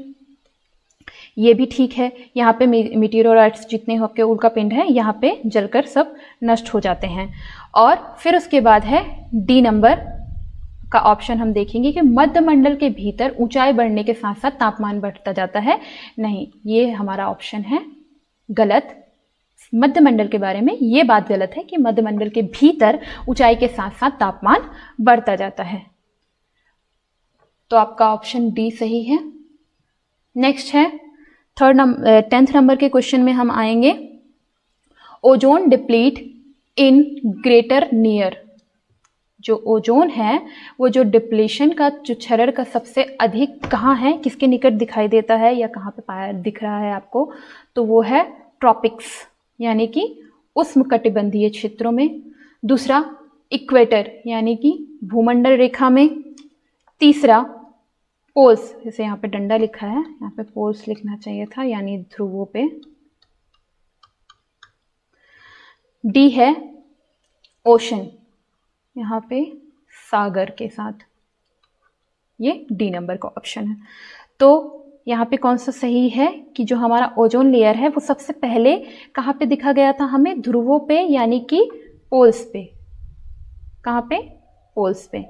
ये भी ठीक है। यहाँ पे मीटियोराइट्स जितने आपके उल्कापिंड हैं यहाँ पे जलकर सब नष्ट हो जाते हैं। और फिर उसके बाद है डी नंबर का ऑप्शन, हम देखेंगे कि मध्यमंडल के भीतर ऊंचाई बढ़ने के साथ साथ तापमान बढ़ता जाता है। नहीं, ये हमारा ऑप्शन है गलत। मध्यमंडल के बारे में ये बात गलत है कि मध्यमंडल के भीतर ऊंचाई के साथ साथ तापमान बढ़ता जाता है। तो आपका ऑप्शन डी सही है। नेक्स्ट है 10th नंबर के क्वेश्चन में हम आएंगे, ozone deplete in greater near. जो ओजोन है वो जो डिप्लीशन का जो क्षरण का सबसे अधिक कहाँ है, किसके निकट दिखाई देता है या कहाँ पे पाया दिख रहा है आपको, तो वो है ट्रॉपिक्स यानी कि उष्णकटिबंधीय क्षेत्रों में। दूसरा, इक्वेटर यानी कि भूमंडल रेखा में। तीसरा, पोल्स, जैसे यहाँ पे डंडा लिखा है, यहाँ पे पोल्स लिखना चाहिए था यानी ध्रुवों पे। डी है ओशन, यहाँ पे सागर के साथ। ये डी नंबर का ऑप्शन है। तो यहाँ पे कौन सा सही है कि जो हमारा ओजोन लेयर है वो सबसे पहले कहाँ पे दिखा गया था हमें, ध्रुवों पे यानी कि पोल्स पे। कहाँ पे, पोल्स पे।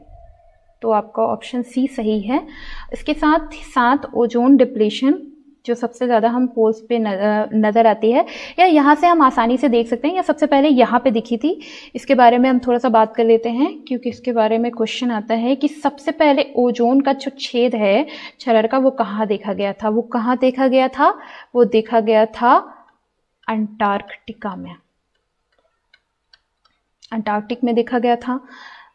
तो आपका ऑप्शन सी सही है। इसके साथ साथ ओजोन डिप्लीशन जो सबसे ज़्यादा हम पोल्स पे नज़र आती है, या यहाँ से हम आसानी से देख सकते हैं, या सबसे पहले यहाँ पे दिखी थी। इसके बारे में हम थोड़ा सा बात कर लेते हैं क्योंकि इसके बारे में क्वेश्चन आता है कि सबसे पहले ओजोन का जो छेद है छर्र का वो कहाँ देखा गया था। वो कहाँ देखा गया था, वो देखा गया था अंटार्कटिका में। अंटार्कटिक में देखा गया था।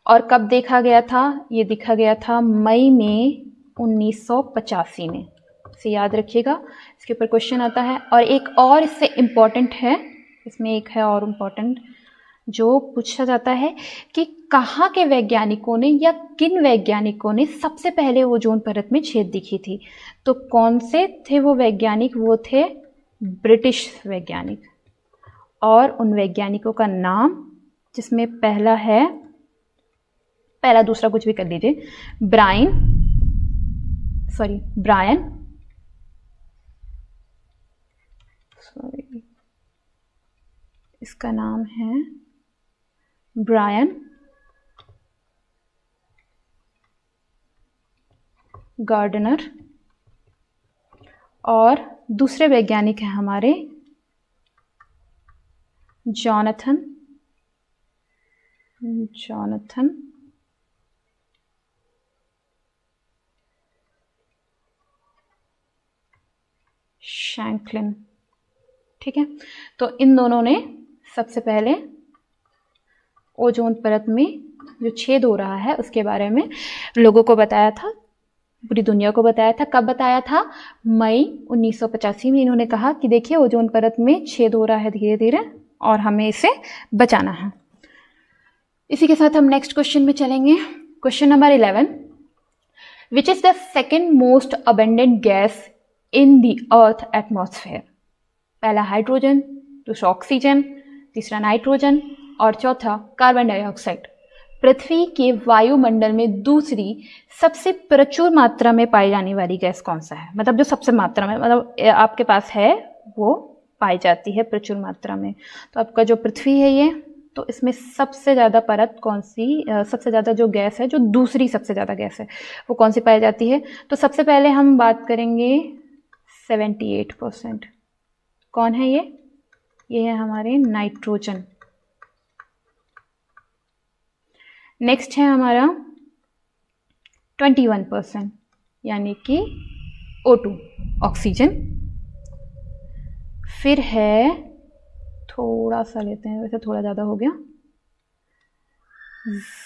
और कब देखा गया था, ये देखा गया था मई में 1985 में। से याद रखिएगा, इसके ऊपर क्वेश्चन आता है। और एक और इससे इम्पॉर्टेंट है, इसमें एक है और इम्पॉर्टेंट जो पूछा जाता है कि कहाँ के वैज्ञानिकों ने या किन वैज्ञानिकों ने सबसे पहले ओजोन परत में छेद दिखी थी। तो कौन से थे वो वैज्ञानिक, वो थे ब्रिटिश वैज्ञानिक। और उन वैज्ञानिकों का नाम जिसमें पहला है, पहला दूसरा कुछ भी कर लीजिए, ब्रायन इसका नाम है ब्रायन गार्डनर। और दूसरे वैज्ञानिक हैं हमारे जॉनथन शैंकलिन। ठीक है, तो इन दोनों ने सबसे पहले ओजोन परत में जो छेद हो रहा है उसके बारे में लोगों को बताया था, पूरी दुनिया को बताया था। कब बताया था, मई 1985 में। इन्होंने कहा कि देखिए ओजोन परत में छेद हो रहा है धीरे धीरे और हमें इसे बचाना है। इसी के साथ हम नेक्स्ट क्वेश्चन में चलेंगे। Question number 11, which is the second most abundant gas in the earth atmosphere. पहला हाइड्रोजन, दूसरा ऑक्सीजन, तीसरा नाइट्रोजन और चौथा कार्बन डाइऑक्साइड। पृथ्वी के वायुमंडल में दूसरी सबसे प्रचुर मात्रा में पाई जाने वाली गैस कौन सा है, मतलब जो सबसे मात्रा में, मतलब आपके पास है वो पाई जाती है प्रचुर मात्रा में। तो आपका जो पृथ्वी है ये, तो इसमें सबसे ज़्यादा परत कौन सी, सबसे ज़्यादा जो गैस है, जो दूसरी सबसे ज़्यादा गैस है वो कौन सी पाई जाती है। तो सबसे पहले हम बात करेंगे 78%। कौन है ये है हमारे नाइट्रोजन। नेक्स्ट है हमारा 21% यानी कि O2 ऑक्सीजन। फिर है, थोड़ा सा लेते हैं, वैसे थोड़ा ज़्यादा हो गया,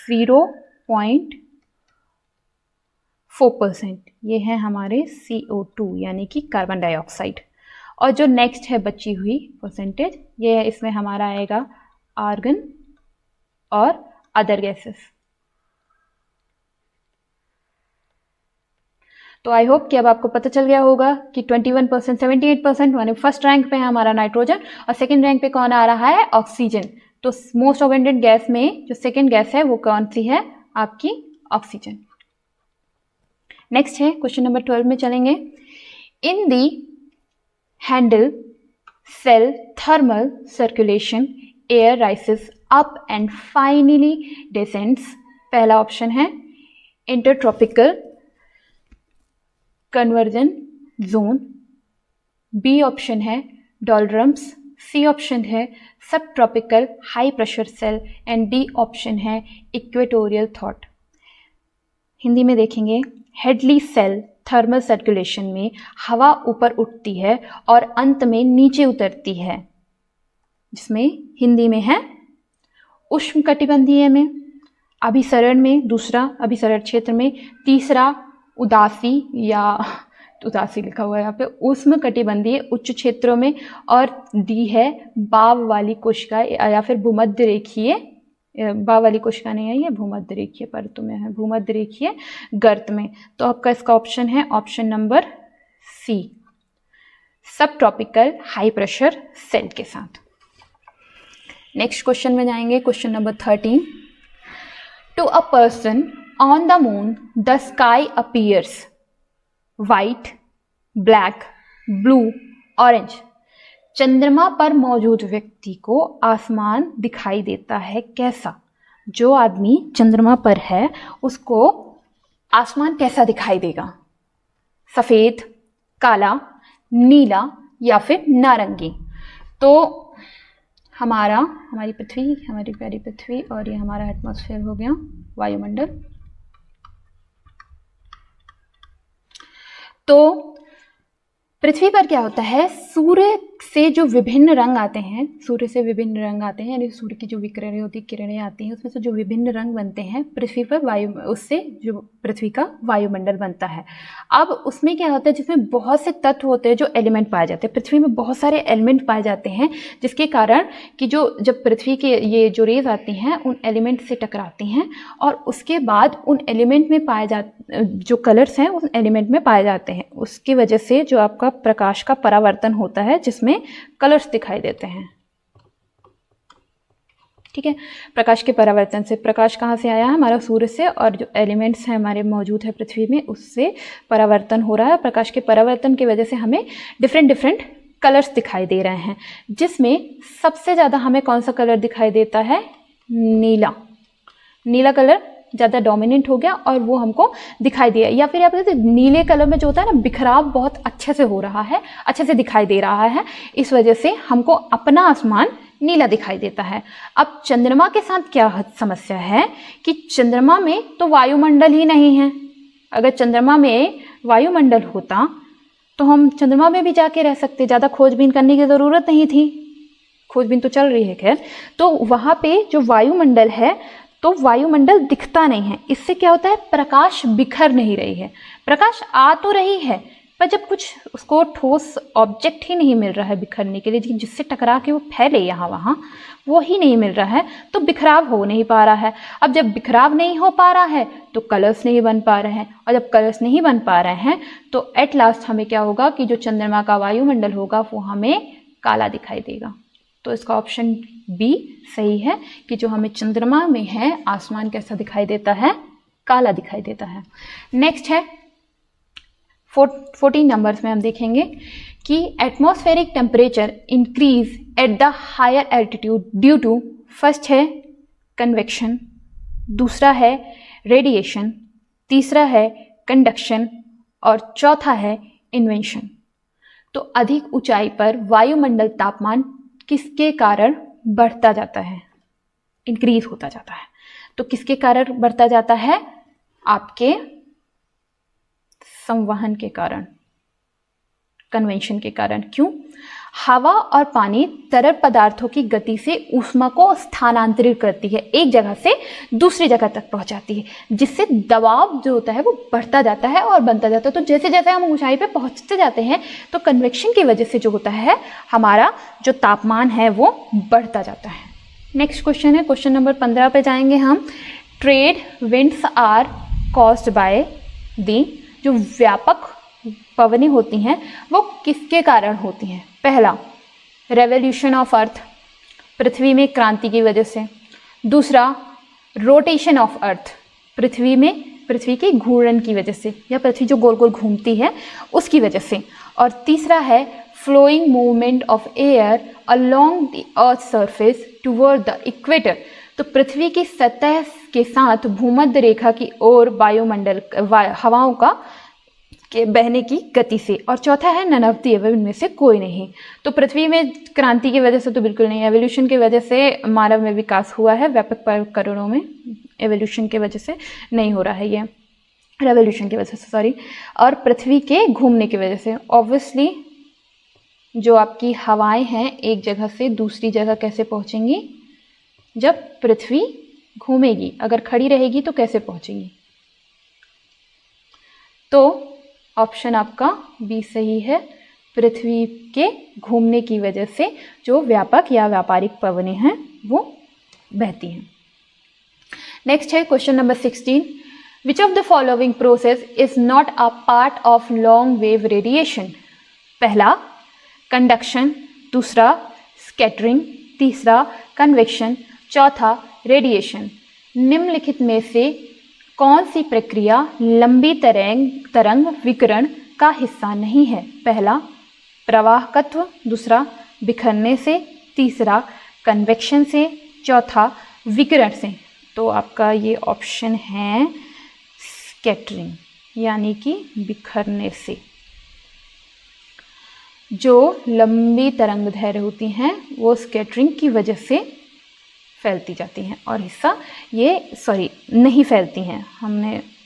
0.4%, ये है हमारे CO2 यानी कि कार्बन डाइऑक्साइड। और जो नेक्स्ट है बची हुई परसेंटेज, ये है, इसमें हमारा आएगा आर्गन और अदर गैसेस। तो आई होप कि अब आपको पता चल गया होगा कि 21%, 78% माने फर्स्ट रैंक पे है हमारा नाइट्रोजन और सेकंड रैंक पे कौन आ रहा है, ऑक्सीजन। तो मोस्ट अबंडेंट गैस में जो सेकंड गैस है वो कौन सी है, आपकी ऑक्सीजन। नेक्स्ट है क्वेश्चन नंबर 12 में चलेंगे। In the handle cell thermal circulation air rises up and finally descends. पहला ऑप्शन है intertropical convergence zone, B option है डोल्ड्रम्स, सी ऑप्शन है subtropical high pressure cell and D option है equatorial trough. Hindi में देखेंगे, Headley cell thermal circulation में हवा ऊपर उठती है और अंत में नीचे उतरती है, जिसमें हिंदी में है उष्णकटिबंधीय में, अभिसरण में दूसरा, अभिसरण क्षेत्र में तीसरा, उदासी या उदासी लिखा हुआ है यहाँ पे, उष्णकटिबंधीय उच्च क्षेत्रों में, और डी है बाव वाली कोशिका या फिर भूमध्य रेखीय, बाव वाली कोशिका नहीं है ये, भूमध्य रेखीय परतों में है, भूमध्य रेखीय गर्त में। तो आपका इसका ऑप्शन है ऑप्शन नंबर सी, सब ट्रॉपिकल हाई प्रेशर सेल के साथ। नेक्स्ट क्वेश्चन में जाएंगे, question number 13। To a person on the moon the sky appears white, black, blue, orange. चंद्रमा पर मौजूद व्यक्ति को आसमान दिखाई देता है कैसा? जो आदमी चंद्रमा पर है उसको आसमान कैसा दिखाई देगा? सफेद, काला, नीला या फिर नारंगी। तो हमारी पृथ्वी, हमारी प्यारी पृथ्वी, और ये हमारा एटमॉस्फेयर हो गया, वायुमंडल। तो पृथ्वी पर क्या होता है, सूर्य से जो विभिन्न रंग आते हैं, यानी सूर्य की जो विकिरणें होती, किरणें आती हैं, उसमें से जो विभिन्न रंग बनते हैं पृथ्वी पर उससे जो पृथ्वी का वायुमंडल बनता है। अब उसमें क्या होता है, जिसमें बहुत से तत्व होते हैं, जो एलिमेंट पाए जाते हैं, पृथ्वी में बहुत सारे एलिमेंट पाए जाते हैं, जिसके कारण कि जब पृथ्वी के ये जो रेज आती हैं उन एलिमेंट से टकराती हैं और उसके बाद उन एलिमेंट में पाए जाते जो कलर्स हैं उन एलिमेंट में पाए जाते हैं। उसकी वजह से जो आपका प्रकाश का परावर्तन होता है जिसमें कलर्स दिखाई देते हैं। ठीक है, प्रकाश के परावर्तन से, प्रकाश कहाँ से आया है, हमारा सूर्य से, और जो एलिमेंट्स हैं हमारे मौजूद है पृथ्वी में उससे परावर्तन हो रहा है। प्रकाश के परावर्तन की वजह से हमें डिफरेंट कलर्स दिखाई दे रहे हैं, जिसमें सबसे ज़्यादा हमें कौन सा कलर दिखाई देता है? नीला कलर ज़्यादा डोमिनेंट हो गया और वो हमको दिखाई दिया। या फिर आप कहते हैं नीले कलर में जो होता है ना, बिखराव बहुत अच्छे से हो रहा है, अच्छे से दिखाई दे रहा है, इस वजह से हमको अपना आसमान नीला दिखाई देता है। अब चंद्रमा के साथ क्या समस्या है कि चंद्रमा में तो वायुमंडल ही नहीं है। अगर चंद्रमा में वायुमंडल होता तो हम चंद्रमा में भी जाके रह सकते, ज़्यादा खोजबीन करने की ज़रूरत नहीं थी, खोजबीन तो चल रही है खैर। तो वहाँ पे जो वायुमंडल है तो वायुमंडल दिखता नहीं है। इससे क्या होता है, प्रकाश बिखर नहीं रही है, प्रकाश आ तो रही है पर जब कुछ उसको ठोस ऑब्जेक्ट ही नहीं मिल रहा है बिखरने के लिए, जिससे टकरा के वो फैले यहाँ वहाँ, वो ही नहीं मिल रहा है, तो बिखराव हो नहीं पा रहा है। अब जब बिखराव नहीं हो पा रहा है तो कलर्स नहीं बन पा रहे हैं, और जब कलर्स नहीं बन पा रहे हैं तो एट लास्ट हमें क्या होगा कि जो चंद्रमा का वायुमंडल होगा वो हमें काला दिखाई देगा। तो इसका ऑप्शन बी सही है कि जो हमें चंद्रमा में है आसमान कैसा दिखाई देता है? काला दिखाई देता है। नेक्स्ट है 14 नंबर्स में हम देखेंगे कि atmospheric temperature increase at the higher altitude due to, first है कन्वेक्शन, दूसरा है रेडिएशन, तीसरा है कंडक्शन और चौथा है इन्वेंशन। तो अधिक ऊंचाई पर वायुमंडल तापमान किसके कारण बढ़ता जाता है? इंक्रीज होता जाता है। तो किसके कारण बढ़ता जाता है? आपके संवहन के कारण, कन्वेंशन के कारण। क्यों? हवा और पानी तरल पदार्थों की गति से ऊष्मा को स्थानांतरित करती है, एक जगह से दूसरी जगह तक पहुंचाती है, जिससे दबाव जो होता है वो बढ़ता जाता है और बनता जाता है। तो जैसे जैसे हम ऊंचाई पे पहुंचते जाते हैं तो कन्वेक्शन की वजह से जो होता है हमारा जो तापमान है वो बढ़ता जाता है। नेक्स्ट क्वेश्चन है, क्वेश्चन नंबर 15 पे जाएंगे हम। Trade winds are caused by the, जो व्यापक पवनें होती हैं वो किसके कारण होती हैं? पहला, रेवोल्यूशन ऑफ अर्थ, पृथ्वी में क्रांति की वजह से। दूसरा, रोटेशन ऑफ अर्थ, पृथ्वी के घूर्णन की वजह से, या पृथ्वी जो गोल गोल घूमती है उसकी वजह से। और तीसरा है flowing movement of air along the earth surface toward the equator, तो पृथ्वी की सतह के साथ भूमध्य रेखा की ओर वायुमंडल हवाओं का के बहने की गति से। और चौथा है नन ऑफ द एबव, इनमें से कोई नहीं। तो पृथ्वी में क्रांति की वजह से तो बिल्कुल नहीं, एवोल्यूशन की वजह से मानव में विकास हुआ है व्यापक करोड़ों में, एवोल्यूशन की वजह से नहीं हो रहा है ये, रेवोल्यूशन की वजह से सॉरी। और पृथ्वी के घूमने की वजह से। ऑब्वियसली जो आपकी हवाएं हैं एक जगह से दूसरी जगह कैसे पहुंचेंगी? जब पृथ्वी घूमेगी, अगर खड़ी रहेगी तो कैसे पहुंचेगी? तो ऑप्शन आपका बी सही है, पृथ्वी के घूमने की वजह से जो व्यापक या व्यापारिक पवनें हैं वो बहती हैं। नेक्स्ट है question number 16, which of the following process is not a part of long wave radiation? पहला कंडक्शन, दूसरा स्कैटरिंग, तीसरा कन्वेक्शन, चौथा रेडिएशन। निम्नलिखित में से कौन सी प्रक्रिया लंबी तरंग विकिरण का हिस्सा नहीं है? पहला प्रवाहकत्व, दूसरा बिखरने से, तीसरा कन्वेक्शन से, चौथा विकिरण से। तो आपका ये ऑप्शन है स्कैटरिंग, यानी कि बिखरने से। जो लंबी तरंगदैर्घ्य होती हैं वो स्कैटरिंग की वजह से फैलती जाती हैं, और हिस्सा नहीं फैलती हैं।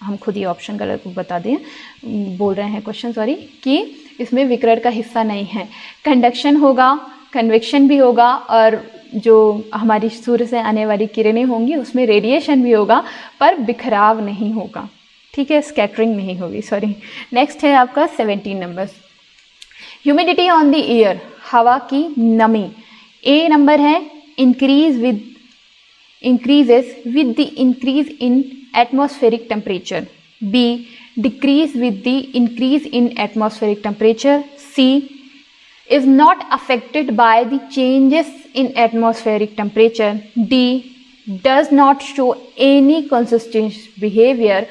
हम खुद ये ऑप्शन गलत बता दें, बोल रहे हैं क्वेश्चन कि इसमें विकिरण का हिस्सा नहीं है। कंडक्शन होगा, कन्वेक्शन भी होगा, और जो हमारी सूर्य से आने वाली किरणें होंगी उसमें रेडिएशन भी होगा, पर बिखराव नहीं होगा। ठीक है, स्कैटरिंग नहीं होगी, नेक्स्ट है आपका 17 number, humidity on the air, हवा की नमी। ए नंबर है increases with the increase in atmospheric temperature. B, decrease with the increase in atmospheric temperature. C, is not affected by the changes in atmospheric temperature. D, does not show any consistent behavior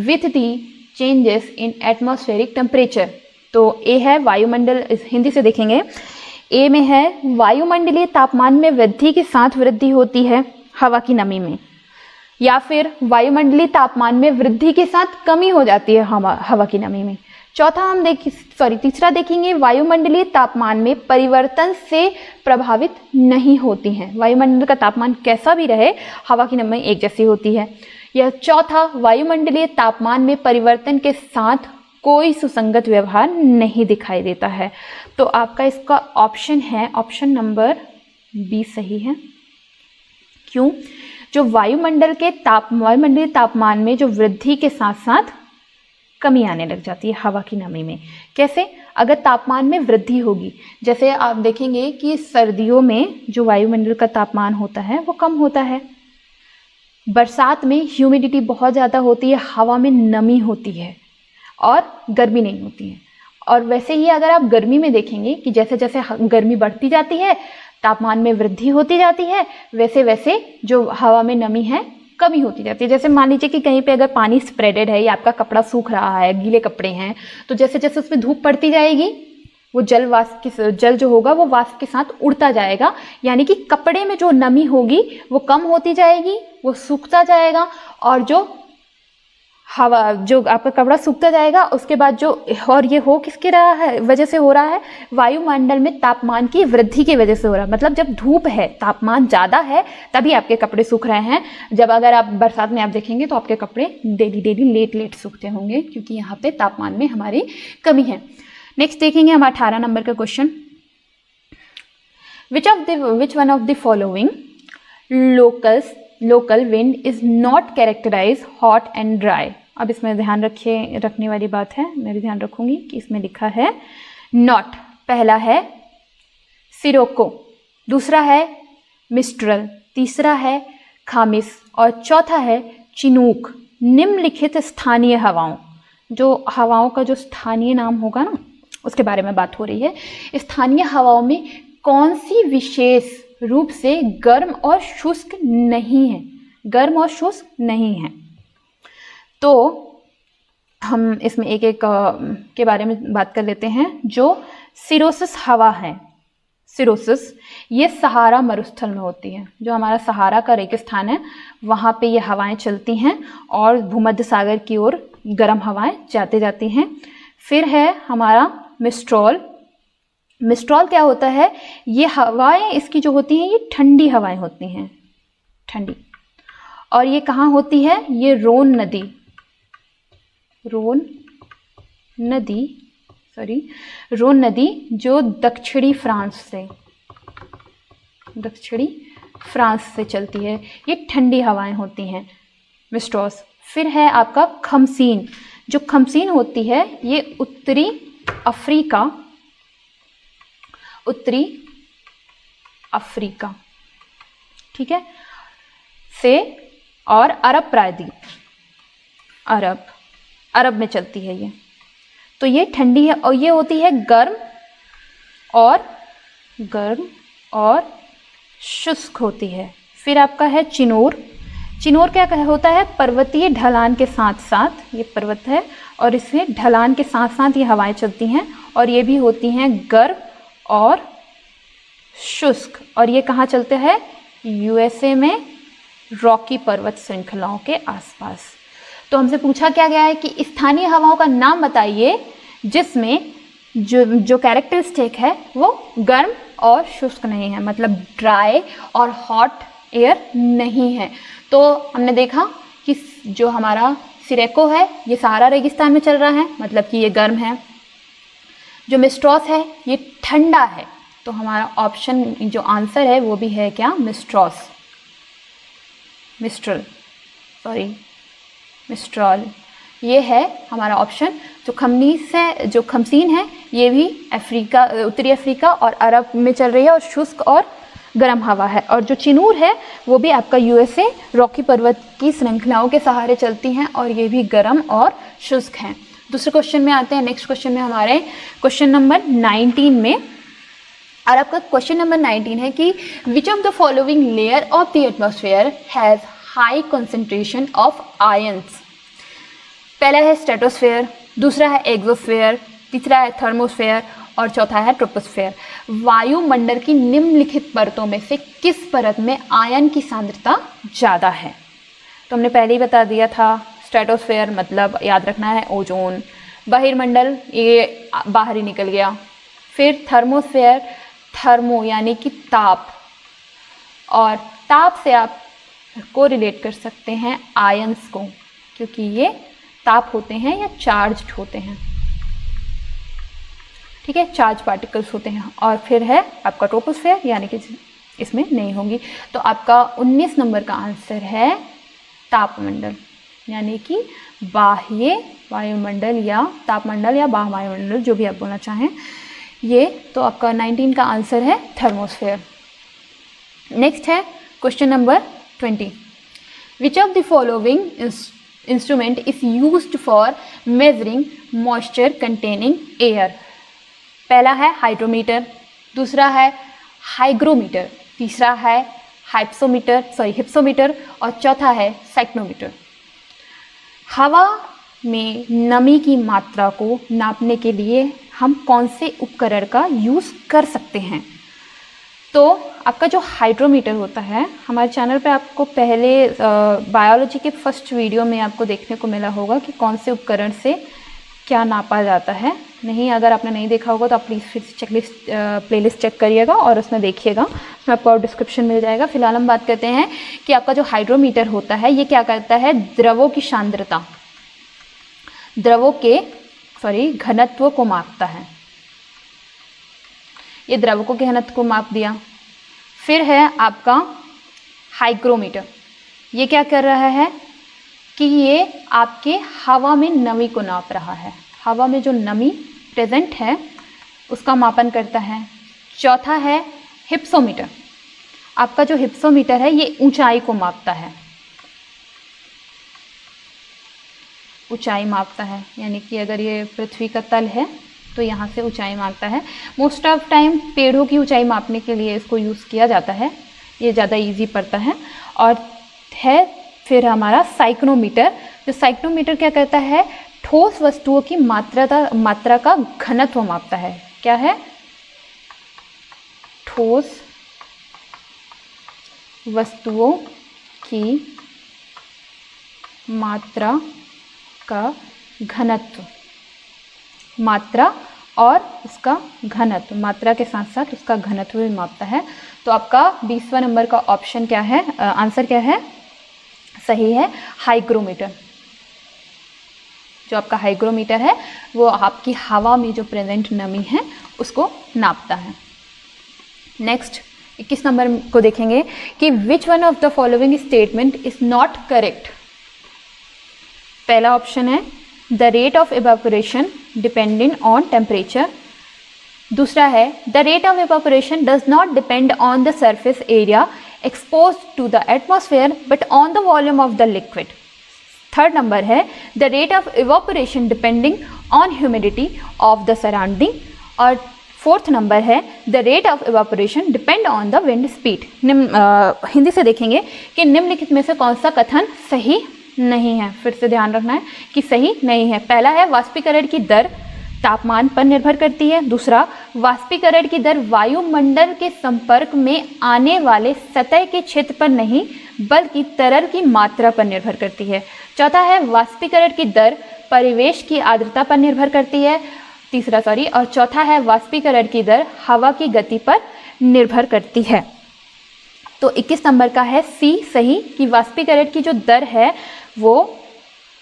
with the changes in atmospheric temperature. तो A है वायुमंडल, हिंदी से देखेंगे। ए में है वायुमंडलीय तापमान में वृद्धि के साथ वृद्धि होती है हवा की नमी में, या फिर वायुमंडलीय तापमान में वृद्धि के साथ कमी हो जाती है हवा की नमी में। तीसरा देखेंगे वायुमंडलीय तापमान में परिवर्तन से प्रभावित नहीं होती हैं। वायुमंडल का तापमान कैसा भी रहे, हवा की नमी एक जैसी होती है। यह चौथा, वायुमंडलीय तापमान में परिवर्तन के साथ कोई सुसंगत व्यवहार नहीं दिखाई देता है। तो आपका इसका ऑप्शन है ऑप्शन नंबर बी सही है। क्यों? जो वायुमंडलीय तापमान में जो वृद्धि के साथ साथ कमी आने लग जाती है हवा की नमी में। कैसे? अगर तापमान में वृद्धि होगी, जैसे आप देखेंगे कि सर्दियों में जो वायुमंडल का तापमान होता है वो कम होता है, बरसात में ह्यूमिडिटी बहुत ज़्यादा होती है, हवा में नमी होती है और गर्मी नहीं होती है। और वैसे ही अगर आप गर्मी में देखेंगे कि जैसे जैसे गर्मी बढ़ती जाती है, तापमान में वृद्धि होती जाती है, वैसे वैसे जो हवा में नमी है कमी होती जाती है। जैसे मान लीजिए कि कहीं पे अगर पानी स्प्रेडेड है या आपका कपड़ा सूख रहा है, गीले कपड़े हैं, तो जैसे जैसे उसमें धूप पड़ती जाएगी वो जल जो होगा वो वाष्प के साथ उड़ता जाएगा, यानी कि कपड़े में जो नमी होगी वो कम होती जाएगी, वो सूखता जाएगा, और जो आपका कपड़ा सूखता जाएगा उसके बाद और ये हो किसके रहा है वजह से हो रहा है? वायुमंडल में तापमान की वृद्धि की वजह से हो रहा है। मतलब जब धूप है, तापमान ज़्यादा है, तभी आपके कपड़े सूख रहे हैं। जब अगर आप बरसात में आप देखेंगे तो आपके कपड़े डेली लेट सूखते होंगे, क्योंकि यहाँ पे तापमान में हमारी कमी है। नेक्स्ट देखेंगे हम 18 नंबर का question, which one of the following local wind is not characterize hot and dry. अब इसमें ध्यान रखने वाली बात है, मैं भी ध्यान रखूंगी कि इसमें लिखा है नॉट। पहला है सिरोको, दूसरा है मिस्ट्रल, तीसरा है खामिस और चौथा है चिनूक। निम्नलिखित स्थानीय हवाओं, जो हवाओं का जो स्थानीय नाम होगा ना उसके बारे में बात हो रही है। स्थानीय हवाओं में कौन सी विशेष रूप से गर्म और शुष्क नहीं है? गर्म और शुष्क नहीं है। तो हम इसमें एक एक के बारे में बात कर लेते हैं। जो सिरोसिस हवा है, सिरोसिस ये सहारा मरुस्थल में होती है। जो हमारा सहारा का रेगिस्तान है वहाँ पे ये हवाएं चलती हैं और भूमध्य सागर की ओर गर्म हवाएं जाती हैं। फिर है हमारा मिस्ट्रॉल। मिस्ट्रॉल क्या होता है? ये हवाएं इसकी जो होती हैं ये ठंडी हवाएं होती हैं, ठंडी। और ये कहाँ होती है? ये रोन नदी जो दक्षिणी फ्रांस से चलती है, ये ठंडी हवाएं होती हैं, मिस्ट्रॉस। फिर है आपका खमसीन। जो खमसीन होती है ये उत्तरी अफ्रीका, ठीक है, से और अरब प्रायद्वीप, अरब में चलती है ये। तो ये ठंडी है और ये होती है गर्म और शुष्क होती है। फिर आपका है चिनूर। चिनोर क्या होता है, पर्वतीय ढलान के साथ साथ, ये पर्वत है और इसमें ढलान के साथ साथ ये हवाएं चलती हैं और ये भी होती हैं गर्म और शुष्क, और ये कहाँ चलते हैं, यूएसए में रॉकी पर्वत श्रृंखलाओं के आसपास। तो हमसे पूछा क्या गया है कि स्थानीय हवाओं का नाम बताइए जिसमें जो कैरेक्टरिस्टिक है वो गर्म और शुष्क नहीं है, मतलब ड्राई और हॉट एयर नहीं है। तो हमने देखा कि जो हमारा सिरेको है ये सहारा रेगिस्तान में चल रहा है, मतलब कि ये गर्म है। जो मिस्ट्रॉस है ये ठंडा है, तो हमारा ऑप्शन जो आंसर है वो भी है क्या, मिस्ट्रॉस, मिस्ट्रॉल, ये है हमारा ऑप्शन। जो खमसीन है ये भी अफ्रीका, उत्तरी अफ्रीका और अरब में चल रही है और शुष्क और गर्म हवा है। और जो चिनूर है वो भी आपका यूएसए रॉकी पर्वत की श्रृंखलाओं के सहारे चलती हैं और ये भी गर्म और शुष्क हैं। दूसरे क्वेश्चन में आते हैं। नेक्स्ट क्वेश्चन में हमारे क्वेश्चन नंबर 19 में, और आपका क्वेश्चन नंबर 19 है कि which of the following layer of the atmosphere has high concentration of ions. पहला है स्ट्रेटोस्फेयर, दूसरा है एक्सोस्फेयर, तीसरा है थर्मोस्फेयर और चौथा है ट्रोपोस्फेयर। वायुमंडल की निम्नलिखित परतों में से किस परत में आयन की सांद्रता ज़्यादा है। तो हमने पहले ही बता दिया था, स्ट्रेटोस्फेयर मतलब याद रखना है ओजोन, बहिर्मंडल ये बाहर ही निकल गया। फिर थर्मोस्फेयर, थर्मो यानी कि ताप, और ताप से आप को रिलेट कर सकते हैं आयंस को, क्योंकि ये ताप होते हैं या चार्ज्ड होते हैं, ठीक है, चार्ज पार्टिकल्स होते हैं। और फिर है आपका ट्रोपोस्फेयर, यानी कि इसमें नहीं होंगी। तो आपका 19 नंबर का आंसर है तापमंडल, यानी कि बाह्य वायुमंडल या तापमंडल या बाह्य वायुमंडल, जो भी आप बोलना चाहें। ये तो आपका 19 का आंसर है थर्मोस्फेयर। नेक्स्ट है question number 20। Which of the following instrument is used for measuring moisture containing air. पहला है हाइड्रोमीटर, दूसरा है हाइग्रोमीटर, तीसरा है हिप्सोमीटर और चौथा है साइक्लोमीटर। हवा में नमी की मात्रा को नापने के लिए हम कौन से उपकरण का यूज़ कर सकते हैं। तो आपका जो हाइड्रोमीटर होता है, हमारे चैनल पे आपको पहले बायोलॉजी के फर्स्ट वीडियो में आपको देखने को मिला होगा कि कौन से उपकरण से क्या नापा जाता है। नहीं, अगर आपने नहीं देखा होगा तो आप प्लीज़ फिर चेकलिस्ट प्लेलिस्ट चेक करिएगा और उसमें देखिएगा, उसमें आपको डिस्क्रिप्शन मिल जाएगा। फिलहाल हम बात करते हैं कि आपका जो हाइड्रोमीटर होता है ये क्या करता है, द्रवों की सांद्रता, द्रवों के घनत्व को मापता है। ये द्रवों के घनत्व को माप दिया। फिर है आपका हाइग्रोमीटर, ये क्या कर रहा है कि ये आपके हवा में नमी को नाप रहा है, हवा में जो नमी प्रेजेंट है उसका मापन करता है। चौथा है हिप्सोमीटर, आपका जो हिप्सोमीटर है ये ऊंचाई को मापता है, ऊंचाई मापता है, यानी कि अगर ये पृथ्वी का तल है तो यहाँ से ऊंचाई मापता है। मोस्ट ऑफ टाइम पेड़ों की ऊंचाई मापने के लिए इसको यूज़ किया जाता है, ये ज़्यादा इजी पड़ता है। और है फिर हमारा साइक्लोमीटर, जो साइक्लोमीटर क्या करता है, ठोस वस्तुओं की मात्रा का घनत्व मापता है। क्या है, ठोस वस्तुओं की मात्रा का घनत्व, मात्रा और उसका घनत्व, मात्रा के साथ साथ उसका घनत्व भी मापता है। तो आपका 20वां नंबर का ऑप्शन क्या है, आंसर क्या है, सही है हाइग्रोमीटर। जो आपका हाइग्रोमीटर है वो आपकी हवा में जो प्रेजेंट नमी है उसको नापता है। नेक्स्ट 21 नंबर को देखेंगे कि विच one of the following statement is not correct. पहला ऑप्शन है the rate of evaporation depending on temperature, दूसरा है the rate of evaporation does not depend on the surface area exposed to the atmosphere but on the volume of the liquid. Third number है the rate of evaporation depending on humidity of the surrounding, और 4th number है the rate of evaporation depend on the wind speed. Hindi से देखेंगे कि निम्नलिखित में से कौन सा कथन सही नहीं है। फिर से ध्यान रखना है कि सही नहीं है। पहला है वाष्पीकरण की दर तापमान पर निर्भर करती है। दूसरा, वाष्पीकरण की दर वायुमंडल के संपर्क में आने वाले सतह के क्षेत्र पर नहीं बल्कि तरल की मात्रा पर निर्भर करती है। चौथा है वाष्पीकरण की दर परिवेश की आर्द्रता पर निर्भर करती है। और चौथा है वाष्पीकरण की दर हवा की गति पर निर्भर करती है। तो 21 नंबर का है सी सही कि वाष्पीकरण की जो दर है वो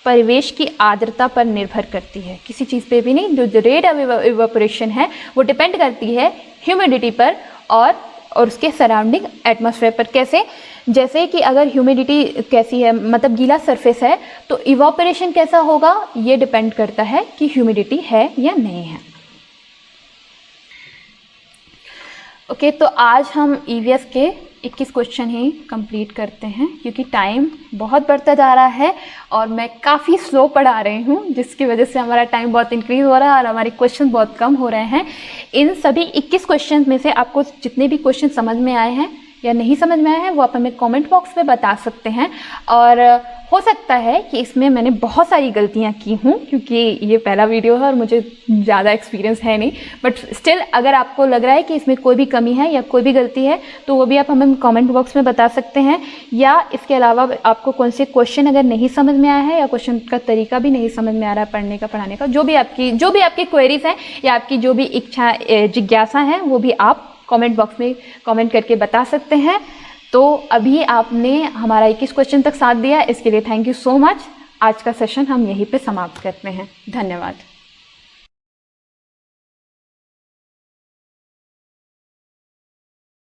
परिवेश की आर्द्रता पर निर्भर करती है, किसी चीज़ पे भी नहीं। जो रेट ऑफ इवेपोरेशन है वो डिपेंड करती है ह्यूमिडिटी पर और उसके सराउंडिंग एटमॉस्फेयर पर। कैसे? जैसे कि अगर ह्यूमिडिटी कैसी है, मतलब गीला सरफेस है, तो इवापोरेशन कैसा होगा ये डिपेंड करता है कि ह्यूमिडिटी है या नहीं है। ओके, तो आज हम ईवीएस के 21 क्वेश्चन ही कंप्लीट करते हैं क्योंकि टाइम बहुत बढ़ता जा रहा है और मैं काफ़ी स्लो पढ़ा रही हूँ, जिसकी वजह से हमारा टाइम बहुत इंक्रीज़ हो रहा है और हमारे क्वेश्चन बहुत कम हो रहे हैं। इन सभी 21 क्वेश्चन में से आपको जितने भी क्वेश्चन समझ में आए हैं या नहीं समझ में आए हैं वो आप हमें कमेंट बॉक्स में बता सकते हैं। और हो सकता है कि इसमें मैंने बहुत सारी गलतियां की हूं क्योंकि ये पहला वीडियो है और मुझे ज़्यादा एक्सपीरियंस है नहीं, बट स्टिल अगर आपको लग रहा है कि इसमें कोई भी कमी है या कोई भी गलती है तो वो भी आप हमें कमेंट बॉक्स में बता सकते हैं। या इसके अलावा आपको कौन से क्वेश्चन अगर नहीं समझ में आया है या क्वेश्चन का तरीका भी नहीं समझ में आ रहा है पढ़ने का पढ़ाने का, जो भी आपकी क्वेरीज हैं या आपकी जो भी इच्छा जिज्ञासा है वो भी आप कमेंट बॉक्स में कमेंट करके बता सकते हैं। तो अभी आपने हमारा 21 क्वेश्चन तक साथ दिया, इसके लिए थैंक यू सो मच। आज का सेशन हम यहीं पे समाप्त करते हैं। धन्यवाद।